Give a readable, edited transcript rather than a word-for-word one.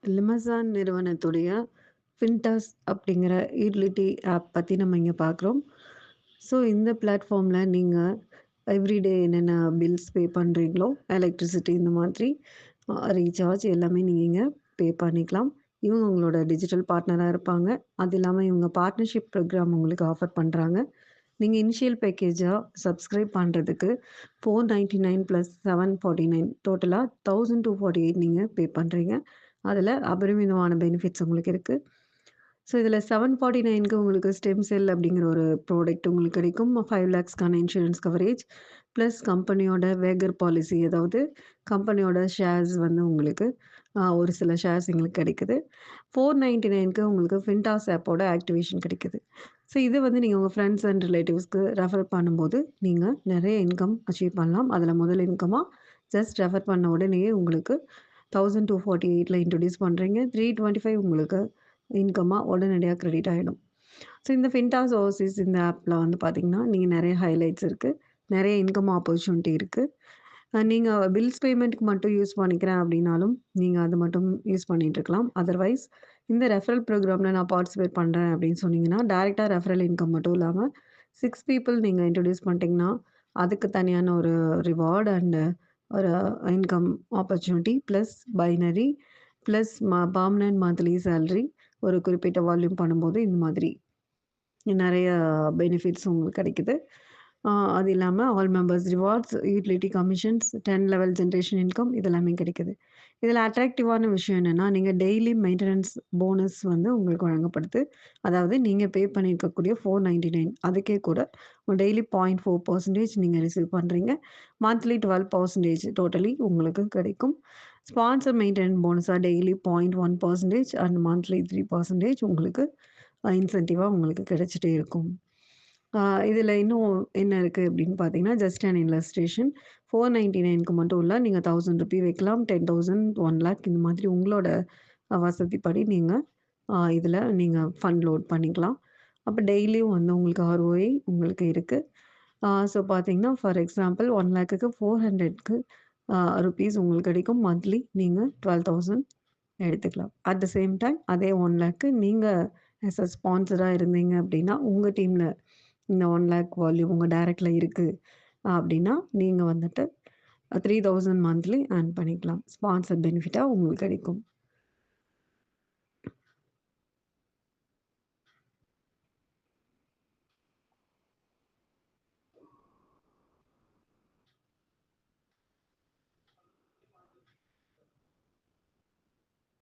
லிமசான் நிறுவனத்துடைய ஃபின்டாஸ் அப்படிங்கிற utility app பத்தி நம்ம இங்க பார்க்குறோம். ஸோ இந்த பிளாட்ஃபார்ம்ல நீங்க எவ்ரிடே என்னென்ன பில்ஸ் பே பண்றீங்களோ, எலக்ட்ரிசிட்டி இந்த மாதிரி ரீசார்ஜ் எல்லாமே நீங்க இங்க பே பண்ணிக்கலாம். இவங்க உங்களோட டிஜிட்டல் பார்ட்னரா இருப்பாங்க. அது இல்லாம இவங்க பார்ட்னர்ஷிப் ப்ரோக்ராம் உங்களுக்கு ஆஃபர் பண்றாங்க. நீங்க இனிஷியல் பேக்கேஜா சப்ஸ்கிரைப் பண்றதுக்கு 499 + 749 டோட்டலா 1248 நீங்க பே பண்றீங்க. அதுல அபரிமிதமான பெனிஃபிட்ஸ் உங்களுக்கு இருக்கு. ஸோ இதில 749க்கு உங்களுக்கு ஸ்டெம் செல் அப்படிங்கிற ஒரு ப்ராடக்ட் உங்களுக்கு கிடைக்கும். 5 லேக்ஸ்க்கான இன்சூரன்ஸ் கவரேஜ் ப்ளஸ் கம்பெனியோட வேகர் பாலிசி அதாவது கம்பெனியோட ஷேர்ஸ் வந்து உங்களுக்கு ஒரு சில ஷேர்ஸ் எங்களுக்கு கிடைக்குது. 499க்கு உங்களுக்கு ஃபின்டாஸ் ஆப்போட ஆக்டிவேஷன் கிடைக்குது. ஸோ இது வந்து நீங்க உங்க ஃப்ரெண்ட்ஸ் அண்ட் ரிலேட்டிவ்ஸ்க்கு ரெஃபர் பண்ணும்போது, நீங்க நெறைய இன்கம் அச்சீவ் பண்ணலாம். அதில முதல் இன்கமா ஜஸ்ட் ரெஃபர் பண்ண உடனேயே உங்களுக்கு 1248ல இன்ட்ரோடியூஸ் பண்றீங்க. 325 உங்களுக்கு இன்கமா உடனடியா கிரெடிட் ஆயிடும். ஸோ இந்த ஃபின்டாஸ் ஓவர்சீஸ் இந்த ஆப்ல வந்து பார்த்தீங்கன்னா, நீங்க நெறைய ஹைலைட்ஸ் இருக்கு. நெறைய இன்கம் ஆப்பர்ச்சுனிட்டி இருக்கு. நீங்க பில்ஸ் பேமெண்ட்க்கு மட்டும் யூஸ் பண்ணிக்கிறேன் அப்படின்னாலும், நீங்க அது மட்டும் யூஸ் பண்ணிட்டு இருக்கலாம். அதர்வைஸ் இந்த ரெஃபரல் ப்ரோகிராம்ல நான் பார்ட்டிசிபேட் பண்றேன் அப்படின்னு சொன்னீங்கன்னா, டைரக்ட்டா ரெஃபரல் இன்கம் மட்டும் இல்லாம 6 பீப்பிள் நீங்க இன்ட்ரோடியூஸ் பண்ணிட்டீங்கன்னா, அதுக்கு தனியான ஒரு ரிவார்ட் அண்ட் ஒரு income opportunity plus binary plus permanent monthly salary ஒரு குறிப்பிட்ட வால்யூம் பண்ணும்போது இந்த மாதிரி நெறைய பெனிஃபிட்ஸ் உங்களுக்கு கிடைக்குது. அது இல்லாம all members rewards, utility commissions, 10 level generation income இது எல்லாமே கிடைக்குது. இதில அட்ராக்டிவான விஷயம் என்னன்னா, நீங்க டெய்லி மெயின்டனன்ஸ் போனஸ் வந்து உங்களுக்கு வழங்கப்படுது. அதாவது நீங்க பே பண்ணியிருக்கக்கூடிய 499 அதுக்கே கூட டெய்லி 0.4% நீங்க ரிசீவ் பண்றீங்க. மந்த்லி 12% டோட்டலி உங்களுக்கு கிடைக்கும். ஸ்பான்சர் மெயின்டனன்ஸ் போனஸா டெய்லி 0.1% அண்ட் மந்த்லி 3% உங்களுக்கு இன்சென்டிவா உங்களுக்கு கிடைச்சிட்டே இருக்கும். ஆ இதில இன்னும் என்ன இருக்கு அப்படின்னு பார்த்தீங்கன்னா, ஜஸ்ட் அன் இல்லஸ்ட்ரேஷன் 499க்கு மட்டும் இல்ல. நீங்க ₹1000 வைக்கலாம். 10,000, 1,00,000 இந்த மாதிரி உங்களோட வசதிப்படி நீங்க இதில நீங்க ஃபண்ட் லோட் பண்ணிக்கலாம். அப்ப டெய்லியும் வந்து உங்களுக்கு ஆர்ஓஐ உங்களுக்கு இருக்கு. ஸோ பார்த்தீங்கன்னா, ஃபார் எக்ஸாம்பிள் 1,00,000க்கு 400க்கு ரூப்பீஸ் உங்களுக்கு கிடைக்கும். மந்த்லி நீங்க 12,000 எடுத்துக்கலாம். அட் த சேம் டைம் அதே 1,00,000 நீங்க ஆஸ் அ ஸ்பான்சரா இருந்தீங்க அப்படின்னா, உங்க டீம்ல இந்த 1,00,000 வால்யூம் உங்க டைரக்ட்ல இருக்கு அப்படின்னா, நீங்க வந்துட்டு 3,000 மந்த்லி ஏர்ன் பண்ணிக்கலாம். ஸ்பான்சர் பெனிஃபிட்டா உங்களுக்கு கிடைக்கும்.